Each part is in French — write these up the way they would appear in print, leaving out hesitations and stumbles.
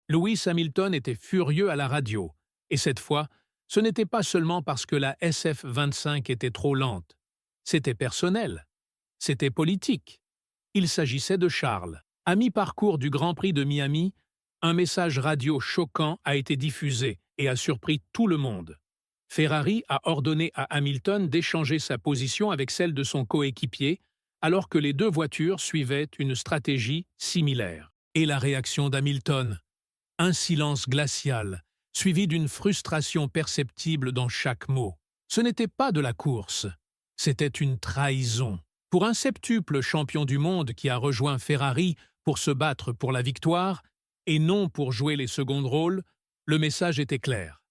Lewis Hamilton était furieux à la radio, et cette fois, ce n'était pas seulement parce que la SF-25 était trop lente. C'était personnel. C'était politique. Il s'agissait de Charles. À mi-parcours du Grand Prix de Miami, un message radio choquant a été diffusé et a surpris tout le monde. Ferrari a ordonné à Hamilton d'échanger sa position avec celle de son coéquipier, alors que les deux voitures suivaient une stratégie similaire. Et la réaction d'Hamilton? Un silence glacial, suivi d'une frustration perceptible dans chaque mot. Ce n'était pas de la course, c'était une trahison. Pour un septuple champion du monde qui a rejoint Ferrari pour se battre pour la victoire, et non pour jouer les seconds rôles, le message était clair.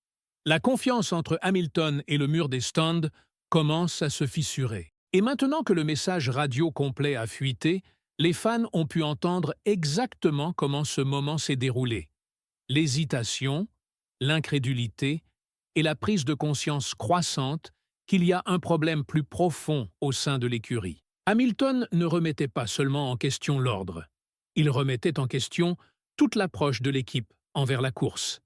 La confiance entre Hamilton et le mur des stands commence à se fissurer. Et maintenant que le message radio complet a fuité, les fans ont pu entendre exactement comment ce moment s'est déroulé. L'hésitation, l'incrédulité et la prise de conscience croissante qu'il y a un problème plus profond au sein de l'écurie. Hamilton ne remettait pas seulement en question l'ordre, il remettait en question toute l'approche de l'équipe envers la course.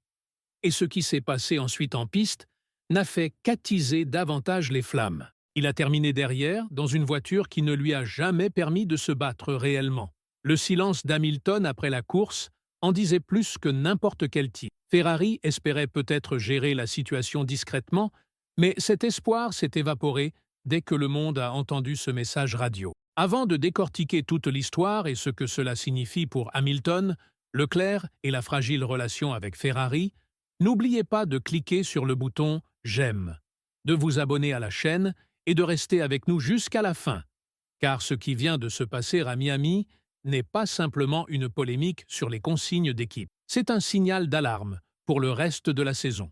Et ce qui s'est passé ensuite en piste n'a fait qu'attiser davantage les flammes. Il a terminé derrière, dans une voiture qui ne lui a jamais permis de se battre réellement. Le silence d'Hamilton après la course en disait plus que n'importe quel type. Ferrari espérait peut-être gérer la situation discrètement, mais cet espoir s'est évaporé dès que le monde a entendu ce message radio. Avant de décortiquer toute l'histoire et ce que cela signifie pour Hamilton, Leclerc et la fragile relation avec Ferrari, n'oubliez pas de cliquer sur le bouton « J'aime », de vous abonner à la chaîne et de rester avec nous jusqu'à la fin, car ce qui vient de se passer à Miami n'est pas simplement une polémique sur les consignes d'équipe. C'est un signal d'alarme pour le reste de la saison,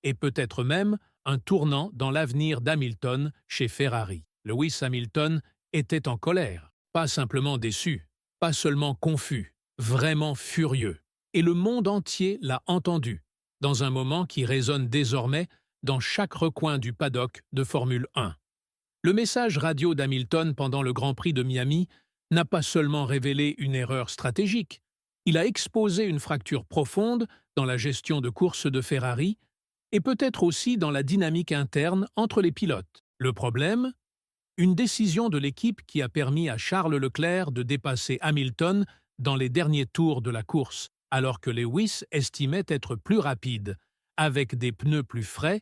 et peut-être même un tournant dans l'avenir d'Hamilton chez Ferrari. Lewis Hamilton était en colère, pas simplement déçu, pas seulement confus, vraiment furieux. Et le monde entier l'a entendu, dans un moment qui résonne désormais dans chaque recoin du paddock de Formule 1. Le message radio d'Hamilton pendant le Grand Prix de Miami n'a pas seulement révélé une erreur stratégique, il a exposé une fracture profonde dans la gestion de course de Ferrari et peut-être aussi dans la dynamique interne entre les pilotes. Le problème? Une décision de l'équipe qui a permis à Charles Leclerc de dépasser Hamilton dans les derniers tours de la course, alors que Lewis estimait être plus rapide, avec des pneus plus frais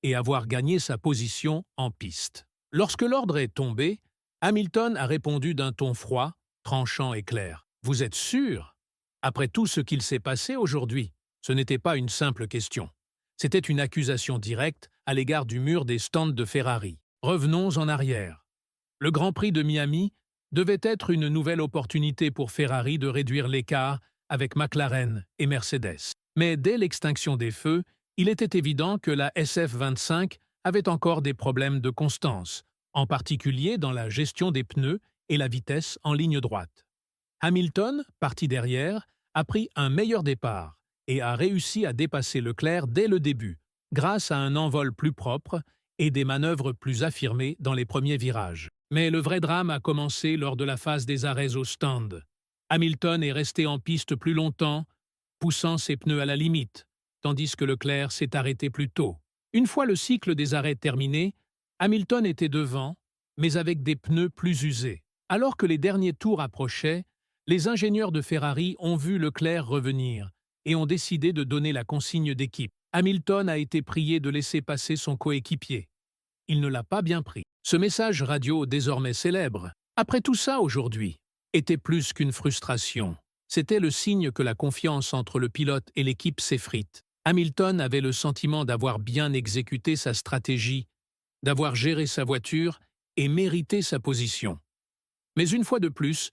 et avoir gagné sa position en piste. Lorsque l'ordre est tombé, Hamilton a répondu d'un ton froid, tranchant et clair. « Vous êtes sûr? Après tout ce qu'il s'est passé aujourd'hui, ce n'était pas une simple question. C'était une accusation directe à l'égard du mur des stands de Ferrari. Revenons en arrière. Le Grand Prix de Miami devait être une nouvelle opportunité pour Ferrari de réduire l'écart avec McLaren et Mercedes. Mais dès l'extinction des feux, il était évident que la SF-25 avait encore des problèmes de constance, en particulier dans la gestion des pneus et la vitesse en ligne droite. Hamilton, parti derrière, a pris un meilleur départ et a réussi à dépasser Leclerc dès le début, grâce à un envol plus propre et des manœuvres plus affirmées dans les premiers virages. Mais le vrai drame a commencé lors de la phase des arrêts au stand. Hamilton est resté en piste plus longtemps, poussant ses pneus à la limite, tandis que Leclerc s'est arrêté plus tôt. Une fois le cycle des arrêts terminé, Hamilton était devant, mais avec des pneus plus usés. Alors que les derniers tours approchaient, les ingénieurs de Ferrari ont vu Leclerc revenir et ont décidé de donner la consigne d'équipe. Hamilton a été prié de laisser passer son coéquipier. Il ne l'a pas bien pris. Ce message radio désormais célèbre, après tout ça aujourd'hui, était plus qu'une frustration. C'était le signe que la confiance entre le pilote et l'équipe s'effrite. Hamilton avait le sentiment d'avoir bien exécuté sa stratégie, d'avoir géré sa voiture et mérité sa position. Mais une fois de plus,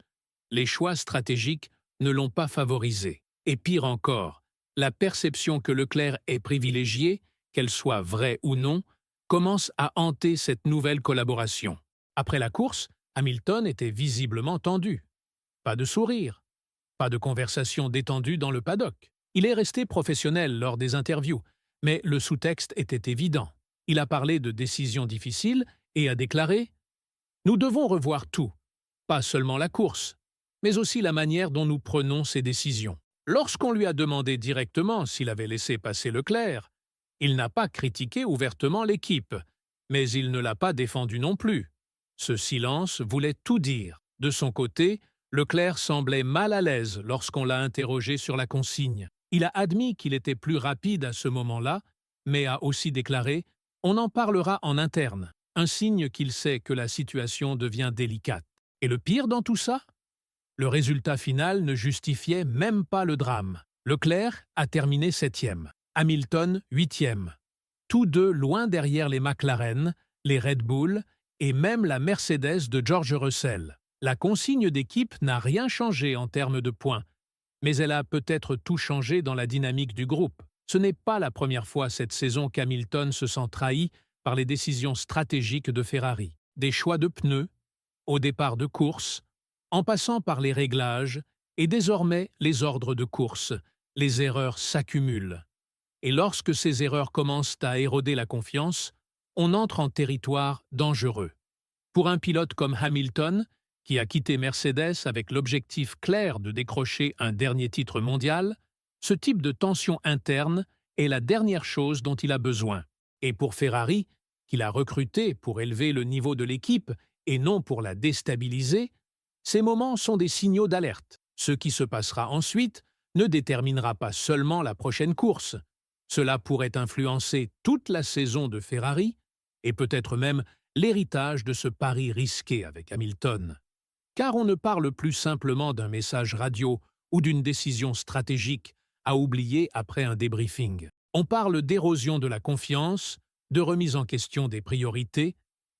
les choix stratégiques ne l'ont pas favorisé. Et pire encore, la perception que Leclerc est privilégié, qu'elle soit vraie ou non, commence à hanter cette nouvelle collaboration. Après la course, Hamilton était visiblement tendu. Pas de sourire, pas de conversation détendue dans le paddock. Il est resté professionnel lors des interviews, mais le sous-texte était évident. Il a parlé de décisions difficiles et a déclaré « Nous devons revoir tout, pas seulement la course, mais aussi la manière dont nous prenons ces décisions. » Lorsqu'on lui a demandé directement s'il avait laissé passer Leclerc, il n'a pas critiqué ouvertement l'équipe, mais il ne l'a pas défendu non plus. Ce silence voulait tout dire. De son côté, Leclerc semblait mal à l'aise lorsqu'on l'a interrogé sur la consigne. Il a admis qu'il était plus rapide à ce moment-là, mais a aussi déclaré « On en parlera en interne », un signe qu'il sait que la situation devient délicate. Et le pire dans tout ça? Le résultat final ne justifiait même pas le drame. Leclerc a terminé 7e, Hamilton 8e, tous deux loin derrière les McLaren, les Red Bull et même la Mercedes de George Russell. La consigne d'équipe n'a rien changé en termes de points, mais elle a peut-être tout changé dans la dynamique du groupe. Ce n'est pas la première fois cette saison qu'Hamilton se sent trahi par les décisions stratégiques de Ferrari. Des choix de pneus, au départ de course, en passant par les réglages et désormais les ordres de course, les erreurs s'accumulent. Et lorsque ces erreurs commencent à éroder la confiance, on entre en territoire dangereux. Pour un pilote comme Hamilton, qui a quitté Mercedes avec l'objectif clair de décrocher un dernier titre mondial, ce type de tension interne est la dernière chose dont il a besoin. Et pour Ferrari, qu'il a recruté pour élever le niveau de l'équipe et non pour la déstabiliser, ces moments sont des signaux d'alerte. Ce qui se passera ensuite ne déterminera pas seulement la prochaine course. Cela pourrait influencer toute la saison de Ferrari et peut-être même l'héritage de ce pari risqué avec Hamilton. Car on ne parle plus simplement d'un message radio ou d'une décision stratégique à oublier après un débriefing. On parle d'érosion de la confiance, de remise en question des priorités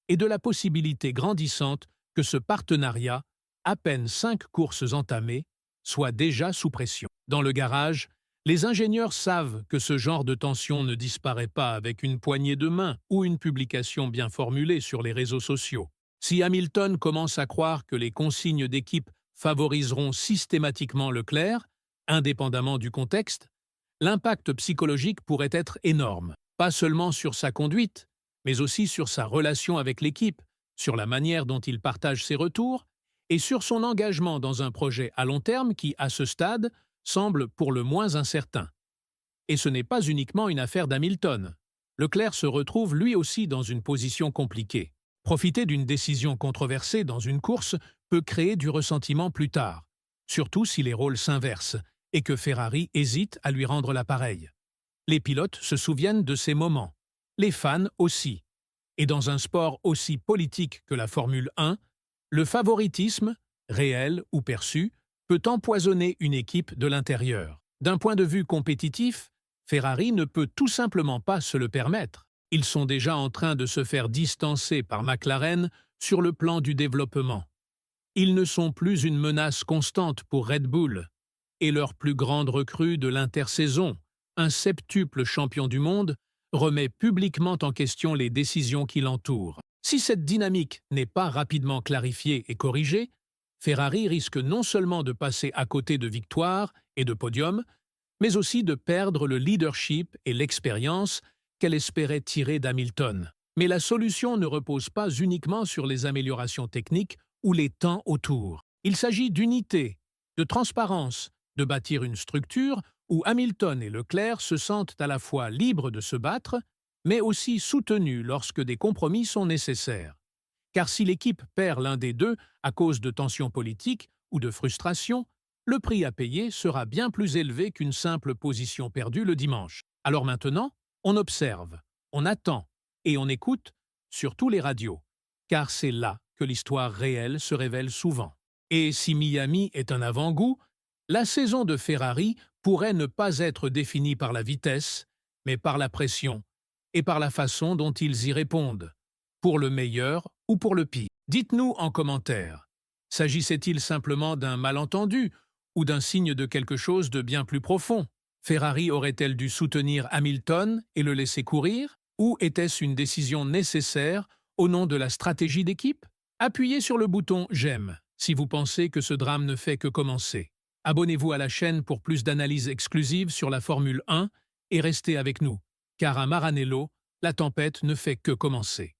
et de la possibilité grandissante que ce partenariat, à peine 5 courses entamées, soit déjà sous pression. Dans le garage, les ingénieurs savent que ce genre de tension ne disparaît pas avec une poignée de main ou une publication bien formulée sur les réseaux sociaux. Si Hamilton commence à croire que les consignes d'équipe favoriseront systématiquement Leclerc, indépendamment du contexte, l'impact psychologique pourrait être énorme, pas seulement sur sa conduite, mais aussi sur sa relation avec l'équipe, sur la manière dont il partage ses retours et sur son engagement dans un projet à long terme qui, à ce stade, semble pour le moins incertain. Et ce n'est pas uniquement une affaire d'Hamilton. Leclerc se retrouve lui aussi dans une position compliquée. Profiter d'une décision controversée dans une course peut créer du ressentiment plus tard, surtout si les rôles s'inversent et que Ferrari hésite à lui rendre l'appareil. Les pilotes se souviennent de ces moments, les fans aussi. Et dans un sport aussi politique que la Formule 1, le favoritisme, réel ou perçu, peut empoisonner une équipe de l'intérieur. D'un point de vue compétitif, Ferrari ne peut tout simplement pas se le permettre. Ils sont déjà en train de se faire distancer par McLaren sur le plan du développement. Ils ne sont plus une menace constante pour Red Bull. Et leur plus grande recrue de l'intersaison, un septuple champion du monde, remet publiquement en question les décisions qui l'entourent. Si cette dynamique n'est pas rapidement clarifiée et corrigée, Ferrari risque non seulement de passer à côté de victoires et de podiums, mais aussi de perdre le leadership et l'expérience qu'elle espérait tirer d'Hamilton. Mais la solution ne repose pas uniquement sur les améliorations techniques ou les temps autour. Il s'agit d'unité, de transparence, de bâtir une structure où Hamilton et Leclerc se sentent à la fois libres de se battre, mais aussi soutenus lorsque des compromis sont nécessaires. Car si l'équipe perd l'un des deux à cause de tensions politiques ou de frustration, le prix à payer sera bien plus élevé qu'une simple position perdue le dimanche. Alors maintenant, on observe, on attend et on écoute sur tous les radios, car c'est là que l'histoire réelle se révèle souvent. Et si Miami est un avant-goût, la saison de Ferrari pourrait ne pas être définie par la vitesse, mais par la pression et par la façon dont ils y répondent, pour le meilleur ou pour le pire. Dites-nous en commentaire, s'agissait-il simplement d'un malentendu ou d'un signe de quelque chose de bien plus profond? Ferrari aurait-elle dû soutenir Hamilton et le laisser courir? Ou était-ce une décision nécessaire au nom de la stratégie d'équipe? Appuyez sur le bouton « J'aime » si vous pensez que ce drame ne fait que commencer. Abonnez-vous à la chaîne pour plus d'analyses exclusives sur la Formule 1 et restez avec nous, car à Maranello, la tempête ne fait que commencer.